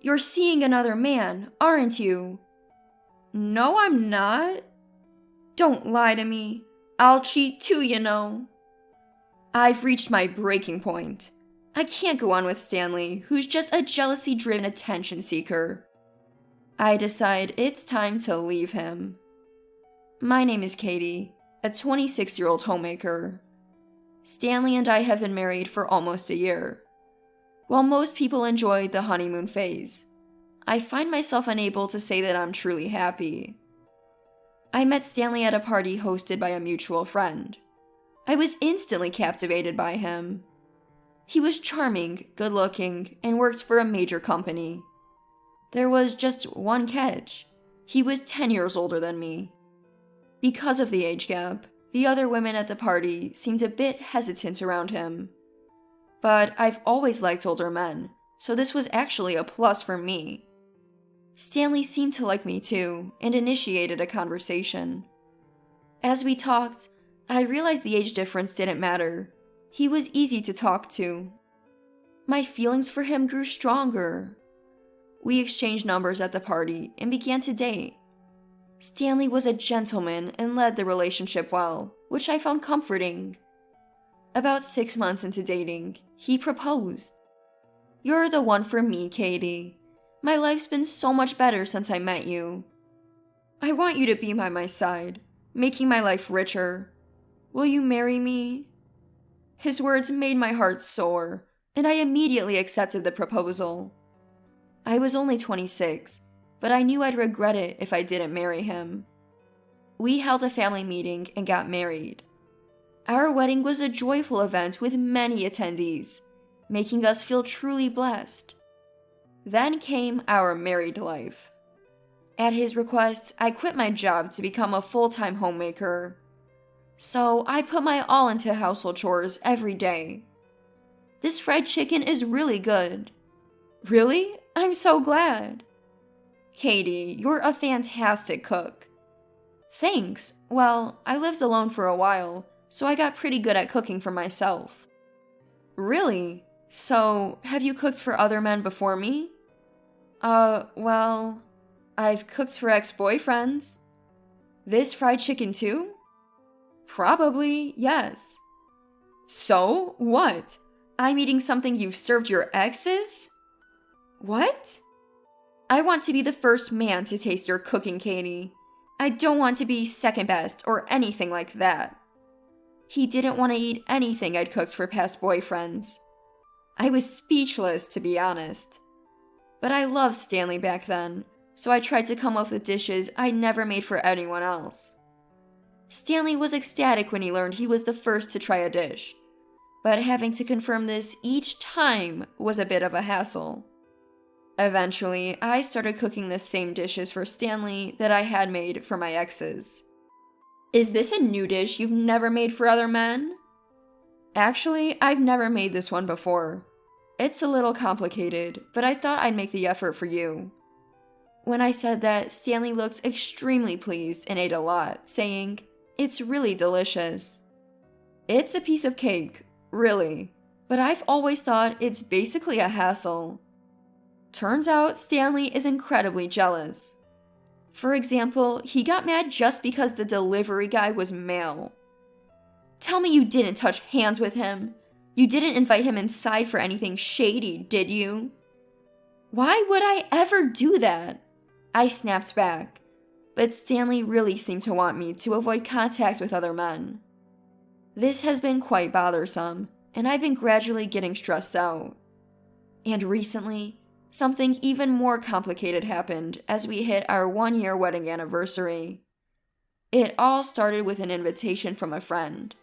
You're seeing another man, aren't you? No, I'm not. Don't lie to me. I'll cheat too, you know. I've reached my breaking point. I can't go on with Stanley, who's just a jealousy-driven attention seeker. I decide it's time to leave him. My name is Katie, a 26-year-old homemaker. Stanley and I have been married for almost a year. While most people enjoy the honeymoon phase, I find myself unable to say that I'm truly happy. I met Stanley at a party hosted by a mutual friend. I was instantly captivated by him. He was charming, good-looking, and worked for a major company. There was just one catch. He was 10 years older than me. Because of the age gap, the other women at the party seemed a bit hesitant around him. But I've always liked older men, so this was actually a plus for me. Stanley seemed to like me too, and initiated a conversation. As we talked, I realized the age difference didn't matter. He was easy to talk to. My feelings for him grew stronger. We exchanged numbers at the party and began to date. Stanley was a gentleman and led the relationship well, which I found comforting. About 6 months into dating, he proposed. You're the one for me, Katie. My life's been so much better since I met you. I want you to be by my side, making my life richer. Will you marry me? His words made my heart soar, and I immediately accepted the proposal. I was only 26, but I knew I'd regret it if I didn't marry him. We held a family meeting and got married. Our wedding was a joyful event with many attendees, making us feel truly blessed. Then came our married life. At his request, I quit my job to become a full-time homemaker. So I put my all into household chores every day. This fried chicken is really good. Really? I'm so glad. Katie, you're a fantastic cook. Thanks. Well, I lived alone for a while, so I got pretty good at cooking for myself. Really? So, have you cooked for other men before me? Well, I've cooked for ex-boyfriends. This fried chicken too? Probably, yes. So, what? I'm eating something you've served your exes? What? I want to be the first man to taste your cooking, Katie. I don't want to be second best or anything like that. He didn't want to eat anything I'd cooked for past boyfriends. I was speechless, to be honest. But I loved Stanley back then, so I tried to come up with dishes I never made for anyone else. Stanley was ecstatic when he learned he was the first to try a dish, but having to confirm this each time was a bit of a hassle. Eventually, I started cooking the same dishes for Stanley that I had made for my exes. Is this a new dish you've never made for other men? Actually, I've never made this one before. It's a little complicated, but I thought I'd make the effort for you. When I said that, Stanley looked extremely pleased and ate a lot, saying, "It's really delicious." It's a piece of cake, really, but I've always thought it's basically a hassle. Turns out Stanley is incredibly jealous. For example, he got mad just because the delivery guy was male. Tell me you didn't touch hands with him. You didn't invite him inside for anything shady, did you? Why would I ever do that? I snapped back, but Stanley really seemed to want me to avoid contact with other men. This has been quite bothersome, and I've been gradually getting stressed out. And recently, something even more complicated happened as we hit our 1-year wedding anniversary. It all started with an invitation from a friend.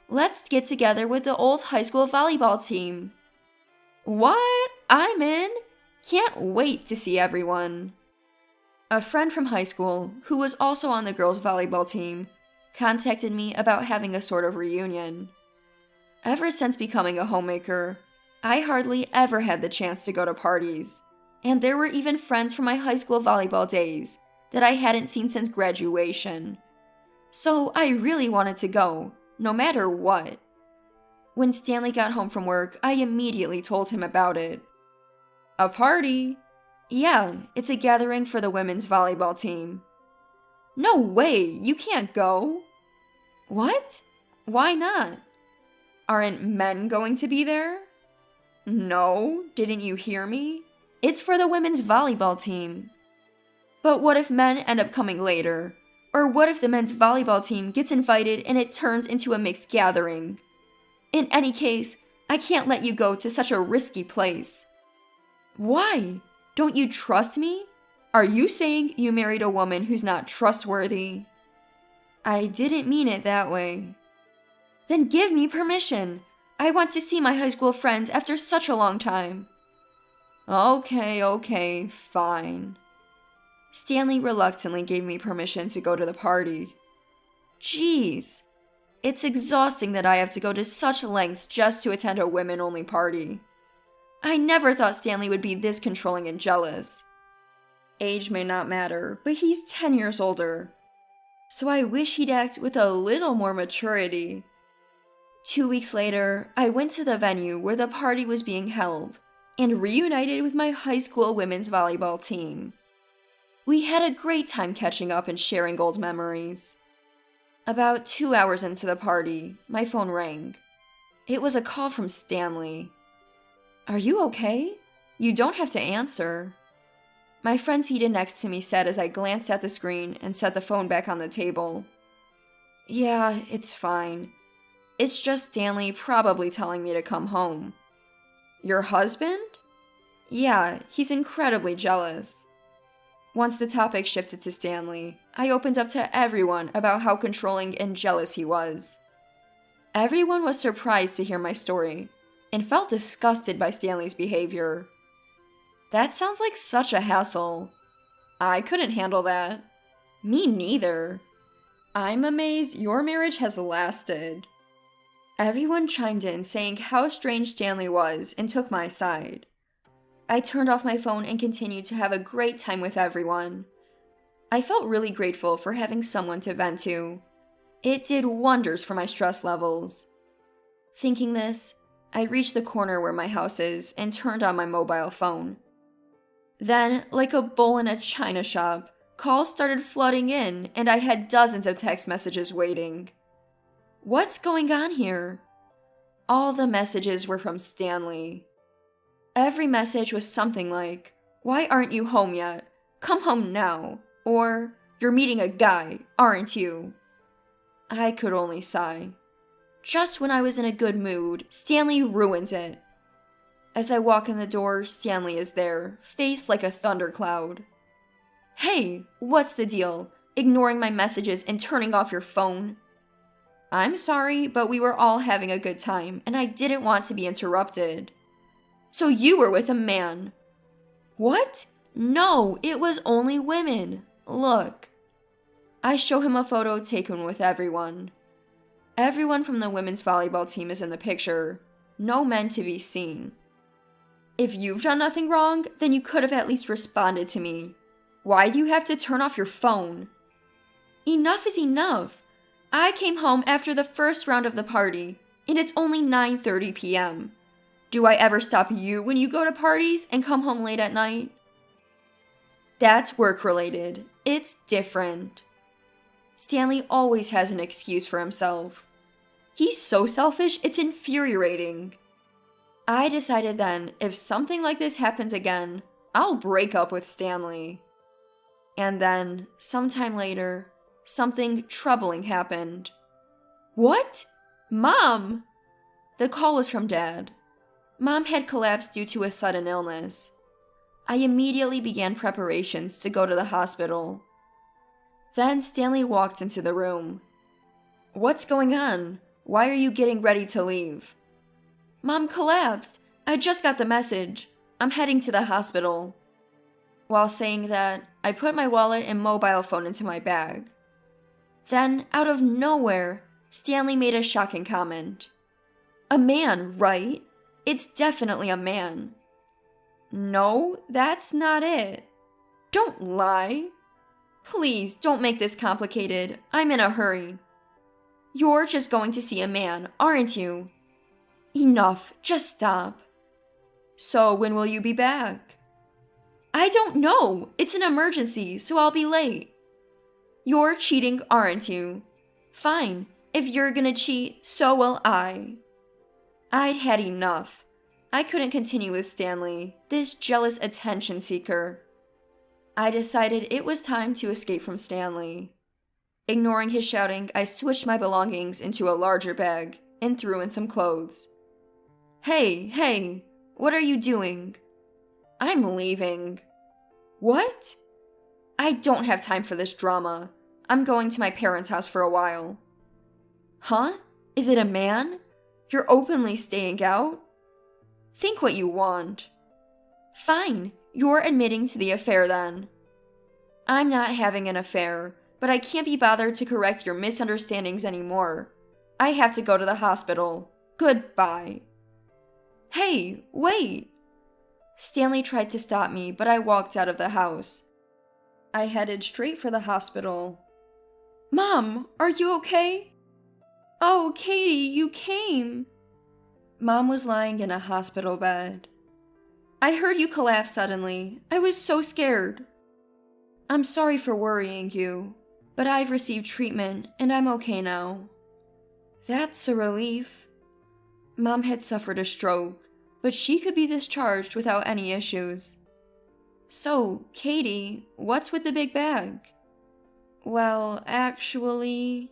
Let's get together with the old high school volleyball team. What? I'm in! Can't wait to see everyone. A friend from high school, who was also on the girls' volleyball team, contacted me about having a sort of reunion. Ever since becoming a homemaker, I hardly ever had the chance to go to parties, and there were even friends from my high school volleyball days that I hadn't seen since graduation. So I really wanted to go, no matter what. When Stanley got home from work, I immediately told him about it. A party? Yeah, it's a gathering for the women's volleyball team. No way, you can't go. What? Why not? Aren't men going to be there? No, didn't you hear me? It's for the women's volleyball team. But what if men end up coming later? Or what if the men's volleyball team gets invited and it turns into a mixed gathering? In any case, I can't let you go to such a risky place. Why? Don't you trust me? Are you saying you married a woman who's not trustworthy? I didn't mean it that way. Then give me permission. I want to see my high school friends after such a long time. Okay, fine. Stanley reluctantly gave me permission to go to the party. Jeez, it's exhausting that I have to go to such lengths just to attend a women-only party. I never thought Stanley would be this controlling and jealous. Age may not matter, but he's 10 years older. So I wish he'd act with a little more maturity. 2 weeks later, I went to the venue where the party was being held and reunited with my high school women's volleyball team. We had a great time catching up and sharing old memories. About 2 hours into the party, my phone rang. It was a call from Stanley. Are you okay? You don't have to answer. My friend seated next to me said as I glanced at the screen and set the phone back on the table. Yeah, it's fine. It's just Stanley probably telling me to come home. Your husband? Yeah, he's incredibly jealous. Once the topic shifted to Stanley, I opened up to everyone about how controlling and jealous he was. Everyone was surprised to hear my story and felt disgusted by Stanley's behavior. That sounds like such a hassle. I couldn't handle that. Me neither. I'm amazed your marriage has lasted. Everyone chimed in saying how strange Stanley was and took my side. I turned off my phone and continued to have a great time with everyone. I felt really grateful for having someone to vent to. It did wonders for my stress levels. Thinking this, I reached the corner where my house is and turned on my mobile phone. Then, like a bull in a china shop, calls started flooding in and I had dozens of text messages waiting. What's going on here? All the messages were from Stanley. Every message was something like, "Why aren't you home yet? Come home now." Or, "You're meeting a guy, aren't you?" I could only sigh. Just when I was in a good mood, Stanley ruins it. As I walk in the door, Stanley is there, faced like a thundercloud. Hey, what's the deal? Ignoring my messages and turning off your phone? I'm sorry, but we were all having a good time, and I didn't want to be interrupted. So you were with a man. What? No, it was only women. Look. I show him a photo taken with everyone. Everyone from the women's volleyball team is in the picture. No men to be seen. If you've done nothing wrong, then you could have at least responded to me. Why do you have to turn off your phone? Enough is enough. I came home after the first round of the party, and it's only 9:30 p.m. Do I ever stop you when you go to parties and come home late at night? That's work-related. It's different. Stanley always has an excuse for himself. He's so selfish, it's infuriating. I decided then, if something like this happens again, I'll break up with Stanley. And then, sometime later, something troubling happened. What? Mom! The call was from Dad. Mom had collapsed due to a sudden illness. I immediately began preparations to go to the hospital. Then Stanley walked into the room. What's going on? Why are you getting ready to leave? Mom collapsed. I just got the message. I'm heading to the hospital. While saying that, I put my wallet and mobile phone into my bag. Then, out of nowhere, Stanley made a shocking comment. A man, right? It's definitely a man. No, that's not it. Don't lie. Please, don't make this complicated. I'm in a hurry. You're just going to see a man, aren't you? Enough, just stop. So when will you be back? I don't know. It's an emergency, so I'll be late. You're cheating, aren't you? Fine. If you're gonna cheat, so will I. I'd had enough. I couldn't continue with Stanley, this jealous attention seeker. I decided it was time to escape from Stanley. Ignoring his shouting, I switched my belongings into a larger bag and threw in some clothes. Hey, what are you doing? I'm leaving. What? I don't have time for this drama. I'm going to my parents' house for a while. Huh? Is it a man? You're openly staying out? Think what you want. Fine, you're admitting to the affair then. I'm not having an affair, but I can't be bothered to correct your misunderstandings anymore. I have to go to the hospital. Goodbye. Hey, wait! Stanley tried to stop me, but I walked out of the house. I headed straight for the hospital. Mom, are you okay? Oh, Katie, you came. Mom was lying in a hospital bed. I heard you collapse suddenly. I was so scared. I'm sorry for worrying you, but I've received treatment and I'm okay now. That's a relief. Mom had suffered a stroke, but she could be discharged without any issues. So, Katie, what's with the big bag? Well, actually...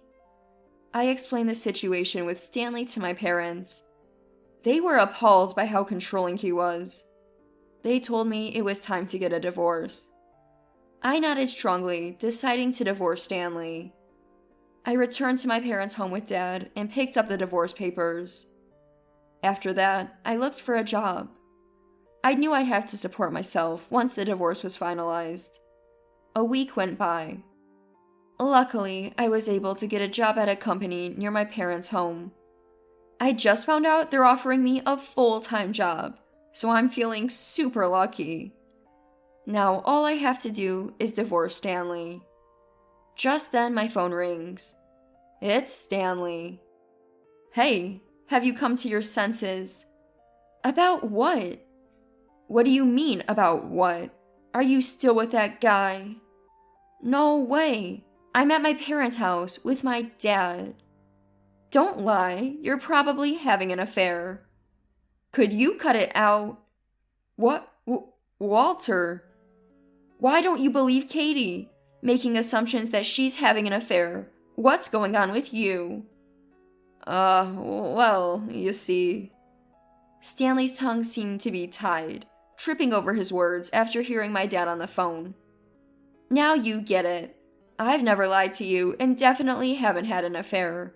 I explained the situation with Stanley to my parents. They were appalled by how controlling he was. They told me it was time to get a divorce. I nodded strongly, deciding to divorce Stanley. I returned to my parents' home with Dad and picked up the divorce papers. After that, I looked for a job. I knew I'd have to support myself once the divorce was finalized. A week went by. Luckily, I was able to get a job at a company near my parents' home. I just found out they're offering me a full-time job, so I'm feeling super lucky. Now all I have to do is divorce Stanley. Just then my phone rings. It's Stanley. Hey, have you come to your senses? About what? What do you mean, about what? Are you still with that guy? No way. I'm at my parents' house with my dad. Don't lie, you're probably having an affair. Could you cut it out? What? Walter? Why don't you believe Katie? Making assumptions that she's having an affair. What's going on with you? Well, you see. Stanley's tongue seemed to be tied, tripping over his words after hearing my dad on the phone. Now you get it. I've never lied to you and definitely haven't had an affair.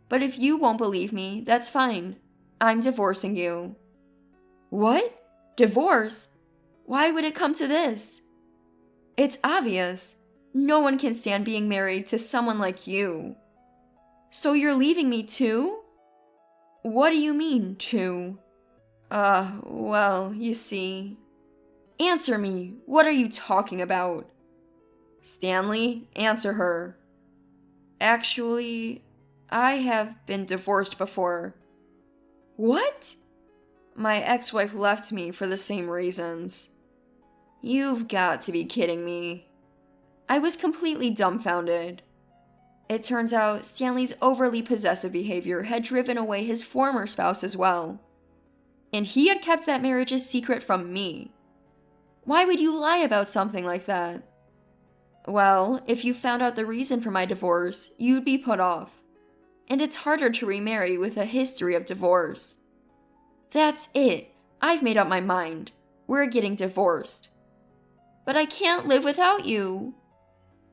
But if you won't believe me, that's fine. I'm divorcing you. What? Divorce? Why would it come to this? It's obvious. No one can stand being married to someone like you. So you're leaving me too? What do you mean, too? Well, you see. Answer me. What are you talking about? Stanley, answer her. Actually, I have been divorced before. What? My ex-wife left me for the same reasons. You've got to be kidding me. I was completely dumbfounded. It turns out Stanley's overly possessive behavior had driven away his former spouse as well. And he had kept that marriage a secret from me. Why would you lie about something like that? Well, if you found out the reason for my divorce, you'd be put off. And it's harder to remarry with a history of divorce. That's it. I've made up my mind. We're getting divorced. But I can't live without you.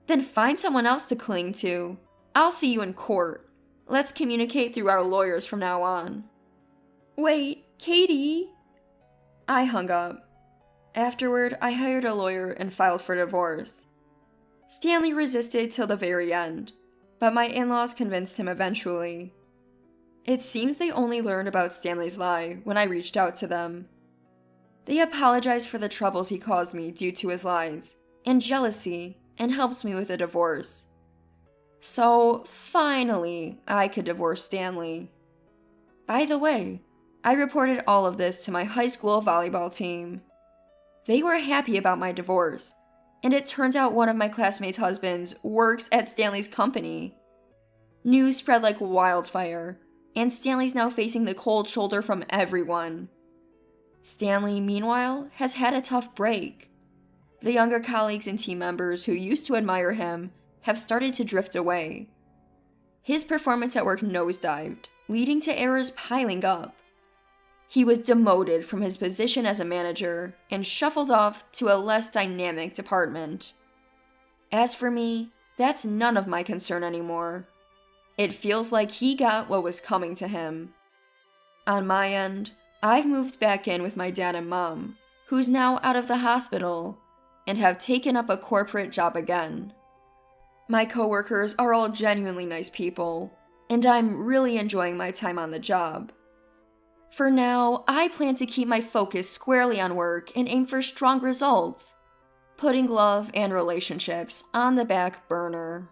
Then find someone else to cling to. I'll see you in court. Let's communicate through our lawyers from now on. Wait, Katie. I hung up. Afterward, I hired a lawyer and filed for divorce. Stanley resisted till the very end, but my in-laws convinced him eventually. It seems they only learned about Stanley's lie when I reached out to them. They apologized for the troubles he caused me due to his lies and jealousy and helped me with a divorce. So, finally, I could divorce Stanley. By the way, I reported all of this to my high school volleyball team. They were happy about my divorce, and it turns out one of my classmates' husbands works at Stanley's company. News spread like wildfire, and Stanley's now facing the cold shoulder from everyone. Stanley, meanwhile, has had a tough break. The younger colleagues and team members who used to admire him have started to drift away. His performance at work nosedived, leading to errors piling up. He was demoted from his position as a manager and shuffled off to a less dynamic department. As for me, that's none of my concern anymore. It feels like he got what was coming to him. On my end, I've moved back in with my dad and mom, who's now out of the hospital, and have taken up a corporate job again. My coworkers are all genuinely nice people, and I'm really enjoying my time on the job. For now, I plan to keep my focus squarely on work and aim for strong results, putting love and relationships on the back burner.